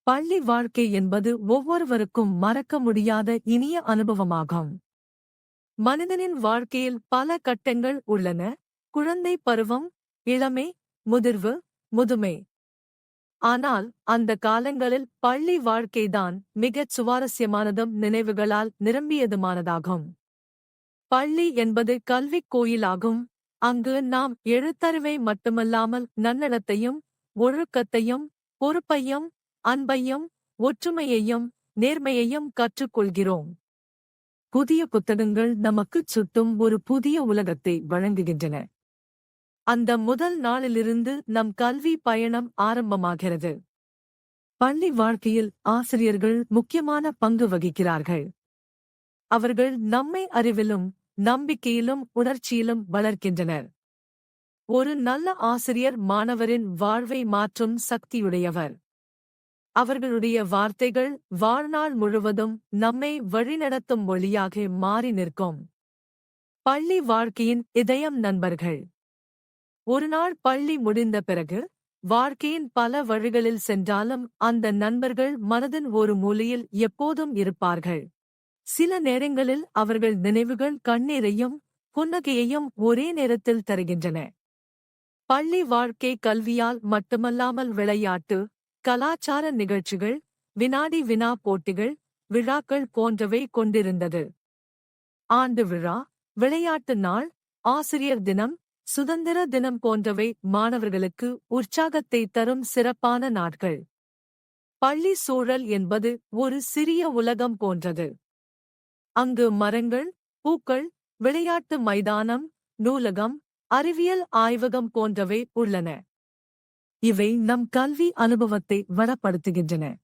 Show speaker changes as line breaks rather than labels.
பள்ளி வாழ்க்கை என்பது ஒவ்வொருவருக்கும் மறக்க முடியாத இனிய அனுபவமாகும். மனிதனின் வாழ்க்கையில் பல கட்டங்கள் உள்ளன. குழந்தை பருவம், இளமை, முதிர்வு, முதுமை. ஆனால் அந்த காலங்களில் பள்ளி வாழ்க்கைதான் மிகச் சுவாரஸ்யமானதும் நினைவுகளால் நிரம்பியதுமானதாகும். பள்ளி என்பது கல்விக் கோயிலாகும். அங்கு நாம் எழுத்தறிவை மட்டுமல்லாமல் நன்னடத்தையும், ஒழுக்கத்தையும், பொறுப்பையும், அன்பையும், ஒற்றுமையையும், நேர்மையையும் கற்றுக்கொள்கிறோம். புதிய புத்தகங்கள் நமக்குச் சுட்டும் ஒரு புதிய உலகத்தை வழங்குகின்றன. அந்த முதல் நாளிலிருந்து நம் கல்வி பயணம் ஆரம்பமாகிறது. பள்ளி வாழ்க்கையில் ஆசிரியர்கள் முக்கியமான பங்கு வகிக்கிறார்கள். அவர்கள் நம்மை அறிவிலும், நம்பிக்கையிலும், உணர்ச்சியிலும் வளர்க்கின்றனர். ஒரு நல்ல ஆசிரியர் மாணவரின் வாழ்வை மாற்றும் சக்தியுடையவர். அவர்களுடைய வார்த்தைகள் வாழ்நாள் முழுவதும் நம்மை வழிநடத்தும் ஒளியாக மாறி நிற்கும். பள்ளி வாழ்க்கையின் இதயம் நண்பர்கள். ஒருநாள் பள்ளி முடிந்த பிறகு, வாழ்க்கையின் பல வழிகளில் சென்றாலும் அந்த நண்பர்கள் மனதின் ஒரு மூலையில் எப்போதும் இருப்பார்கள். சில நேரங்களில் அவர்கள் நினைவுகள் கண்ணீரையும், புன்னகையையும் ஒரே நேரத்தில் தருகின்றன. பள்ளி வாழ்க்கை கல்வியால் மட்டுமல்லாமல் விளையாட்டு, கலாச்சார நிகழ்ச்சிகள், வினாடி வினா போட்டிகள், விழாக்கள் போன்றவை கொண்டிருந்தது. ஆண்டு விழா, விளையாட்டு நாள், ஆசிரியர் தினம், சுதந்திர தினம் போன்றவை மாணவர்களுக்கு உற்சாகத்தை தரும் சிறப்பான நாட்கள். பள்ளி சூழல் என்பது ஒரு சிறிய உலகம் போன்றது. அங்கு மரங்கள், பூக்கள், விளையாட்டு மைதானம், நூலகம், அறிவியல் ஆய்வகம் போன்றவை உள்ளன. இவை நம் கல்வி அனுபவத்தை வளப்படுத்துகின்றன.